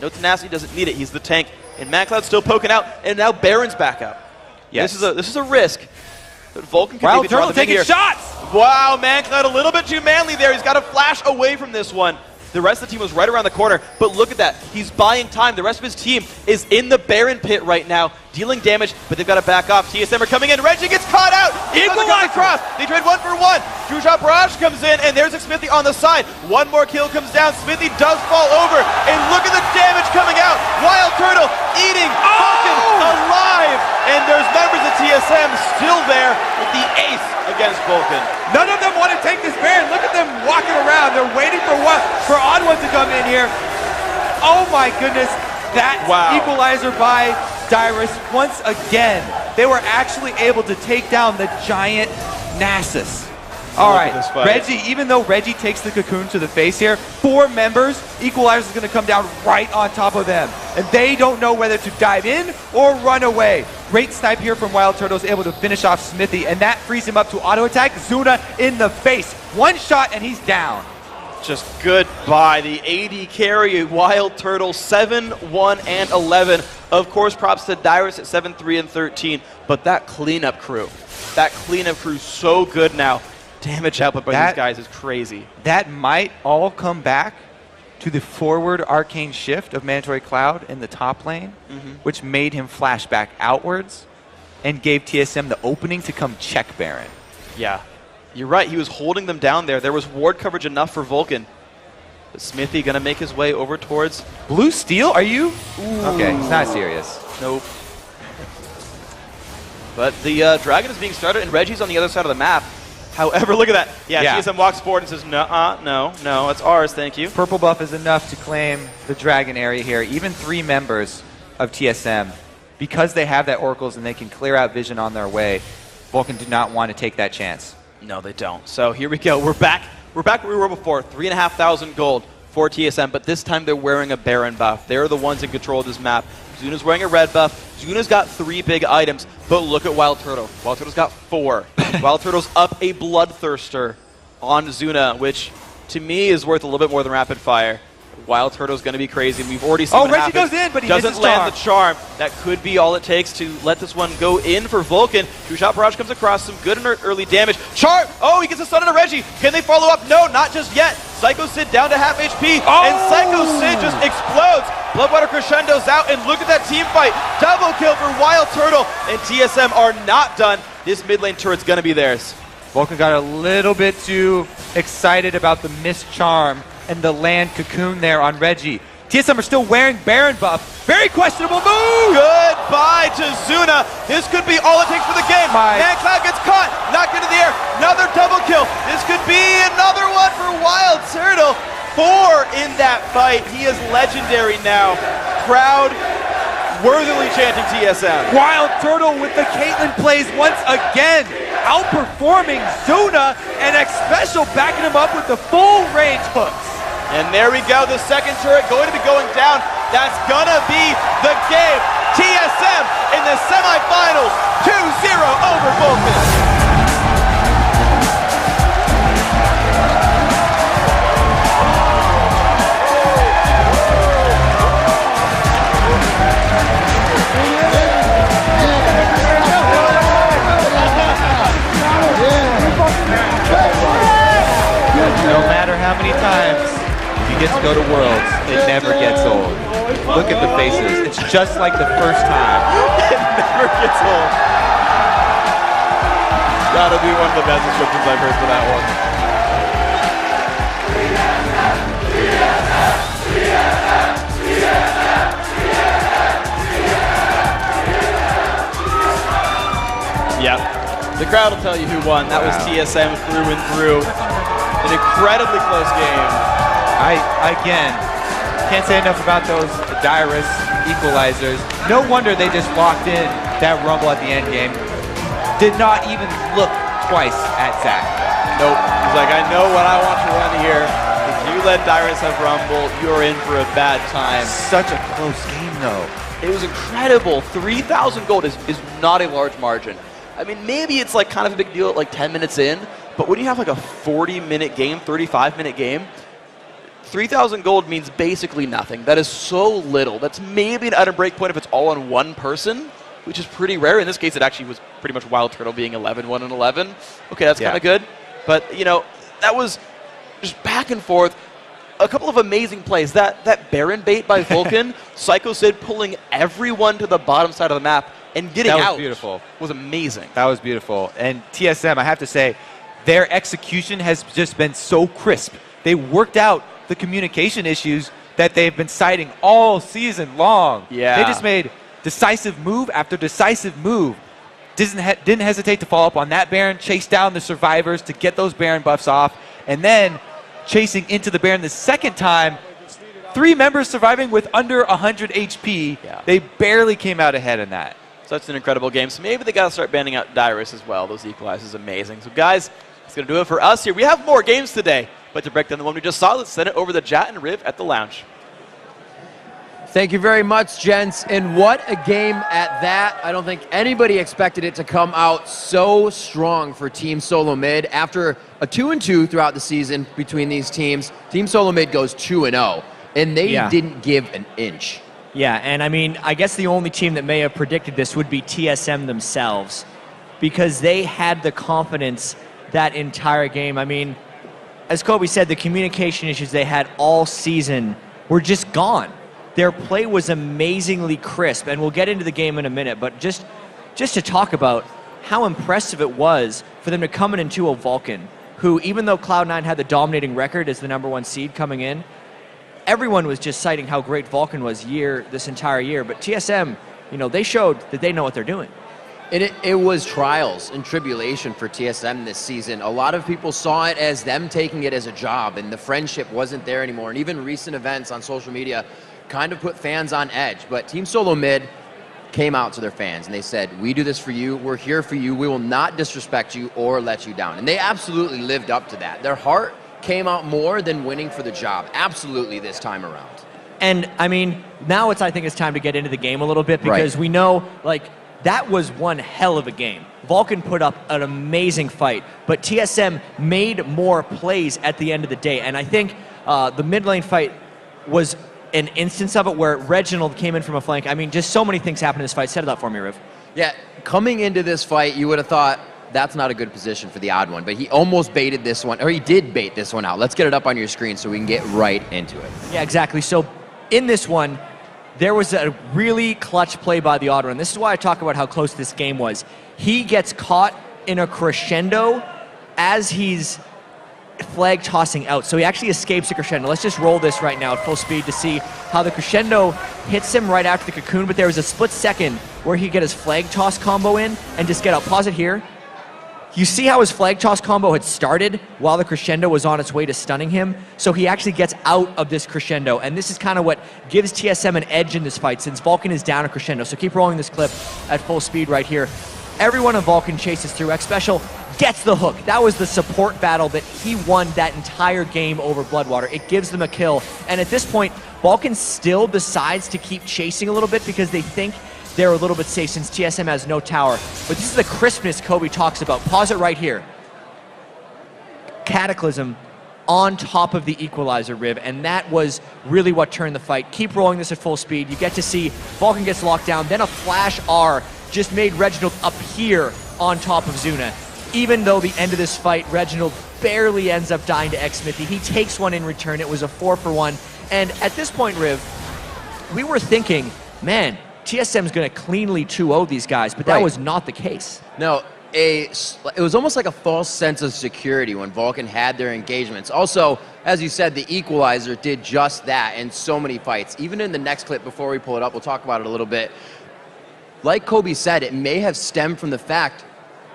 S1: No tenacity, doesn't need it. He's the tank. And ManCloud's still poking out, and now Baron's back up.
S2: Yes.
S1: This is a risk. But Vulcun can
S2: Wild
S1: maybe draw
S2: Turtle
S1: the thing
S2: taking
S1: here.
S2: shots!
S1: Wow, ManCloud a little bit too manly there. He's got to flash away from this one. The rest of the team was right around the corner, but look at that. He's buying time. The rest of his team is in the Baron pit right now, dealing damage, but they've got to back off. TSM are coming in. Reggie gets caught out. Equalizer across. They trade 1 for 1. True Shot Barrage comes in, and there's a Smithy on the side. One more kill comes down. Smithy does fall over, and look at the damage coming out. Wild Turtle eating Vulcun alive, and there's members of TSM still there with the ace against Vulcun.
S2: None of them want to take this Baron. Look at them walking around. They're waiting for what? For Odd1 to come in here. Oh my goodness. That equalizer by Dyrus once again. They were actually able to take down the giant Nasus. All right, Reggie, even though Reggie takes the cocoon to the face here, 4 members, Equalizer is going to come down right on top of them. And they don't know whether to dive in or run away. Great snipe here from Wild Turtle, is able to finish off Smithy, and that frees him up to auto attack. Zuna in the face. 1 shot and he's down.
S1: Just goodbye. The AD carry, Wild Turtle, 7, 1, and 11. Of course, props to Dyrus at 7, 3, and 13. But that cleanup crew so good now. Damage output by these guys is crazy.
S2: That might all come back to the forward arcane shift of Mandatory Cloud in the top lane, which made him flash back outwards and gave TSM the opening to come check Baron.
S1: Yeah, you're right. He was holding them down there. There was ward coverage enough for Vulcun. But Smithy going to make his way over towards...
S2: Blue Steel? Are you?
S1: Ooh.
S2: Okay, it's not serious.
S1: Nope. But the Dragon is being started, and Reggie's on the other side of the map. However, look at that. Yeah, TSM walks forward and says, no, it's ours, thank you.
S2: Purple buff is enough to claim the Dragon area here. Even 3 members of TSM, because they have that Oracles and they can clear out vision on their way, Vulcun do not want to take that chance.
S1: No, they don't. So here we go. We're back where we were before. 3,500 gold for TSM, but this time they're wearing a Baron buff. They're the ones in control of this map. Zuna's wearing a red buff. Zuna's got 3 big items, but look at Wild Turtle. Wild Turtle's got 4. Wild Turtle's up a Bloodthirster on Zuna, which to me is worth a little bit more than Rapid Fire. Wild Turtle's going to be crazy, and we've already seen what
S2: Reggie
S1: happens.
S2: goes in, but he
S1: doesn't
S2: misses
S1: land the charm. That could be all it takes to let this one go in for Vulcun. 2-shot barrage comes across, some good early damage. Charm! Oh, he gets a stun on a Reggie. Can they follow up? No, not just yet. Psycho Sid down to half HP, and Psycho Sid just explodes. Bloodwater Crescendo's out, and look at that team fight. Double kill for Wild Turtle, and TSM are not done. This mid lane turret's going to be theirs.
S2: Vulcun got a little bit too excited about the missed charm and the land cocoon there on Reggie. TSM are still wearing Baron buff. Very questionable move!
S1: Goodbye to Zuna. This could be all it takes for the game. ManCloud gets caught, knocked into the air. Another double kill. This could be another one for Wild Turtle. 4 in that fight. He is legendary now. Crowd worthily chanting TSM.
S2: Wild Turtle with the Caitlyn plays once again, outperforming Zuna, and X Special backing him up with the full range hooks.
S1: And there we go, the second turret going to be going down. That's gonna be the game. TSM in the semifinals, 2-0 over Vulcun.
S2: No matter how many times you get to go to Worlds, it never gets old. Look at the faces. It's just like the first time.
S1: It never gets old. Gotta be one of the best descriptions I've heard for that one. Yep. The crowd will tell you who won. That was TSM through and through. An incredibly close game.
S2: I again, can't say enough about those Dyrus equalizers. No wonder they just locked in that rumble at the end game. Did not even look twice at Zach.
S1: Nope. He's like, I know what I want to run here. If you let Dyrus have rumble, you're in for a bad time.
S2: Such a close game, though.
S1: It was incredible. 3,000 gold is not a large margin. I mean, maybe it's like kind of a big deal at like 10 minutes in, but when you have like a 40-minute game, 35-minute game, 3,000 gold means basically nothing. That is so little. That's maybe an item break point if it's all on one person, which is pretty rare. In this case, it actually was pretty much Wild Turtle being 11-1 and 11. Okay, that's kind of good. But, you know, that was just back and forth. A couple of amazing plays. That Baron bait by Vulcun, Psycho Sid pulling everyone to the bottom side of the map and getting out.
S2: Beautiful.
S1: Was amazing.
S2: That was beautiful. And TSM, I have to say, their execution has just been so crisp. They worked out the communication issues that they've been citing all season long.
S1: Yeah.
S2: They just made decisive move after decisive move. Didn't hesitate to follow up on that Baron, chase down the survivors to get those Baron buffs off, and then chasing into the Baron the second time. 3 members surviving with under 100 HP.
S1: Yeah.
S2: They barely came out ahead in that.
S1: Such an incredible game. So maybe they got to start banning out Dyrus as well. Those equalizers amazing. So guys, that's going to do it for us here. We have more games today, but to break down the one we just saw, let's send it over to Jat and Riv at the lounge.
S3: Thank you very much, gents. And what a game at that. I don't think anybody expected it to come out so strong for Team Solomid. After a 2-2 throughout the season between these teams, Team Solomid goes 2-0, and they didn't give an inch.
S4: Yeah, and I mean, I guess the only team that may have predicted this would be TSM themselves, because they had the confidence that entire game. I mean, as Kobe said, the communication issues they had all season were just gone. Their play was amazingly crisp, and we'll get into the game in a minute, but just to talk about how impressive it was for them to come into a Vulcun, who, even though Cloud9 had the dominating record as the #1 seed coming in, everyone was just citing how great Vulcun was this entire year, but TSM, you know, they showed that they know what they're doing.
S3: It was trials and tribulation for TSM this season. A lot of people saw it as them taking it as a job, and the friendship wasn't there anymore. And even recent events on social media kind of put fans on edge. But Team Solomid came out to their fans, and they said, we do this for you, we're here for you, we will not disrespect you or let you down. And they absolutely lived up to that. Their heart came out more than winning for the job, absolutely, this time around.
S4: And, I mean, now I think it's time to get into the game a little bit, because we know, like, that was one hell of a game. Vulcun put up an amazing fight, but TSM made more plays at the end of the day. And I think the mid lane fight was an instance of it where Reginald came in from a flank. I mean, just so many things happened in this fight. Set it up for me, Riv.
S3: Yeah, coming into this fight, you would have thought that's not a good position for the odd one, but he almost baited this one, or he did bait this one out. Let's get it up on your screen so we can get right into it.
S4: Yeah, exactly. So in this one, there was a really clutch play by the odd one. This is why I talk about how close this game was. He gets caught in a crescendo as he's flag tossing out. So he actually escapes the crescendo. Let's just roll this right now at full speed to see how the crescendo hits him right after the cocoon, but there was a split second where he get his flag toss combo in and just get out. Pause it here. You see how his flag toss combo had started while the crescendo was on its way to stunning him? So he actually gets out of this crescendo, and this is kind of what gives TSM an edge in this fight since Vulcun is down a crescendo. So keep rolling this clip at full speed right here. Everyone on Vulcun chases through. X Special gets the hook. That was the support battle that he won that entire game over Bloodwater. It gives them a kill, and at this point, Vulcun still decides to keep chasing a little bit because they think they're a little bit safe since TSM has no tower. But this is the crispness Kobe talks about. Pause it right here. Cataclysm on top of the equalizer, Riv, and that was really what turned the fight. Keep rolling this at full speed. You get to see Vulcun gets locked down, then a flash R just made Reginald appear on top of Zuna. Even though the end of this fight, Reginald barely ends up dying to Xmithy. He takes one in return. It was a 4-for-1. And at this point, Riv, we were thinking, man, TSM's going to cleanly 2-0 these guys, but that was not the case.
S3: No, it was almost like a false sense of security when Vulcun had their engagements. Also, as you said, the equalizer did just that in so many fights. Even in the next clip, before we pull it up, we'll talk about it a little bit. Like Kobe said, it may have stemmed from the fact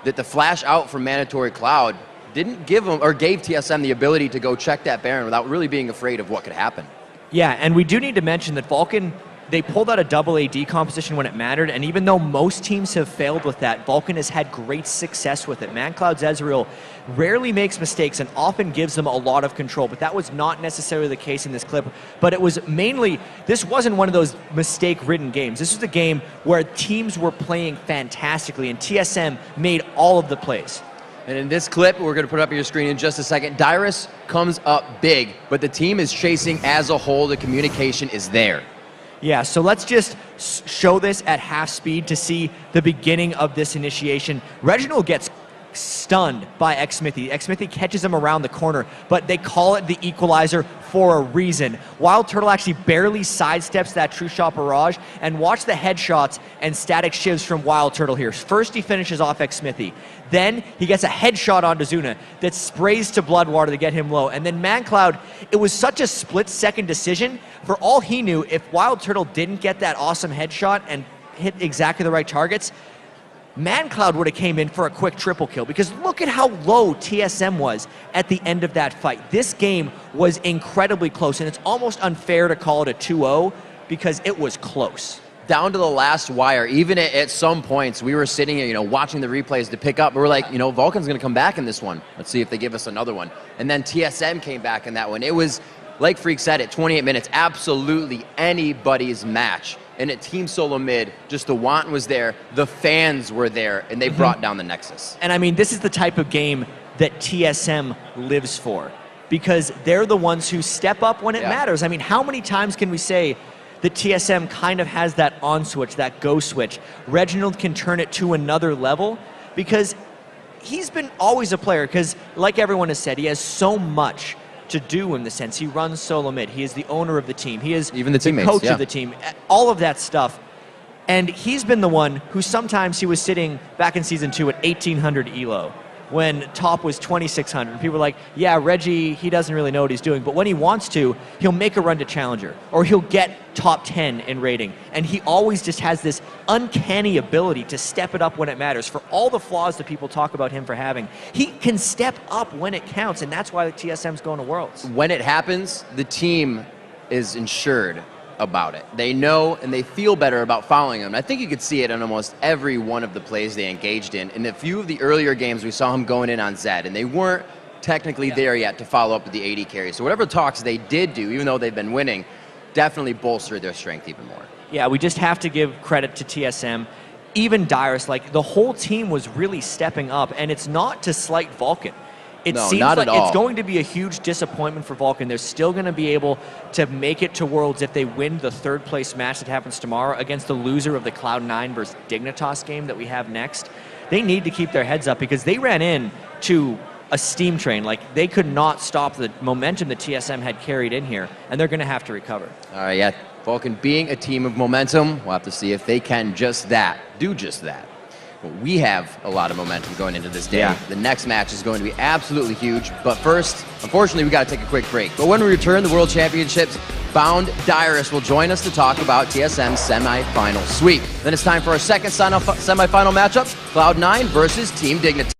S3: that the flash out from Mandatory Cloud didn't give them, or gave TSM the ability to go check that Baron without really being afraid of what could happen. Yeah,
S4: and we do need to mention that Vulcun, they pulled out a double AD composition when it mattered, and even though most teams have failed with that, Vulcun has had great success with it. ManCloud's Ezreal rarely makes mistakes and often gives them a lot of control, but that was not necessarily the case in this clip. But it was mainly, this wasn't one of those mistake-ridden games. This was a game where teams were playing fantastically, and TSM made all of the plays.
S3: And in this clip, we're going to put it up on your screen in just a second, Dyrus comes up big, but the team is chasing as a whole. The communication is there.
S4: Yeah, so let's just show this at half speed to see the beginning of this initiation. Reginald gets stunned by Xmithy. Xmithy catches him around the corner, but they call it the equalizer for a reason. Wild Turtle actually barely sidesteps that True Shot barrage, and watch the headshots and static shivs from Wild Turtle here. First he finishes off Xmithy. Then he gets a headshot onto Zuna that sprays to Bloodwater to get him low. And then ManCloud, it was such a split-second decision. For all he knew, if Wild Turtle didn't get that awesome headshot and hit exactly the right targets, ManCloud would have came in for a quick triple kill, because look at how low TSM was at the end of that fight. This game was incredibly close, and it's almost unfair to call it a 2-0 because it was close.
S3: Down to the last wire. Even at some points, we were sitting here, watching the replays to pick up. We're like, Vulcan's going to come back in this one. Let's see if they give us another one. And then TSM came back in that one. It was, like Freak said, at 28 minutes, absolutely anybody's match. And at Team Solomid, just the want was there, the fans were there, and they brought down the Nexus.
S4: And I mean, this is the type of game that TSM lives for, because they're the ones who step up when it matters. I mean, how many times can we say that TSM kind of has that on switch, that go switch? Reginald can turn it to another level because he's been always a player, because like everyone has said, he has so much to do in the sense. He runs Solomid. He is the owner of the team. He is
S3: even the teammates,
S4: coach of the team. All of that stuff. And he's been the one who sometimes he was sitting back in Season 2 at 1800 ELO. when top was 2,600. People were like, yeah, Reggie, he doesn't really know what he's doing, but when he wants to, he'll make a run to Challenger, or he'll get top 10 in rating. And he always just has this uncanny ability to step it up when it matters. For all the flaws that people talk about him for having, he can step up when it counts, and that's why the TSM's going to Worlds.
S3: When it happens, the team is insured about it. They know and they feel better about following him. I think you could see it in almost every one of the plays they engaged in. In a few of the earlier games, we saw him going in on Zed, and they weren't technically there yet to follow up with the AD carry. So whatever talks they did do, even though they've been winning, definitely bolstered their strength even more.
S4: Yeah, we just have to give credit to TSM. Even Dyrus, like the whole team was really stepping up, and it's not to slight Vulcun. It
S3: No,
S4: seems
S3: not
S4: like
S3: at all.
S4: it's going to be a huge disappointment for Vulcun. They're still going to be able to make it to Worlds if they win the third place match that happens tomorrow against the loser of the Cloud9 versus Dignitas game that we have next. They need to keep their heads up because they ran in to a steam train. Like, they could not stop the momentum that TSM had carried in here, and they're going to have to recover.
S3: All right, yeah, Vulcun being a team of momentum, we'll have to see if they can just that, do just that. But we have a lot of momentum going into this day.
S4: Yeah.
S3: The next match is going to be absolutely huge. But first, unfortunately, we got to take a quick break. But when we return, the World Championships bound Dyrus will join us to talk about TSM's semifinal sweep. Then it's time for our second semifinal matchup, Cloud9 versus Team Dignitas.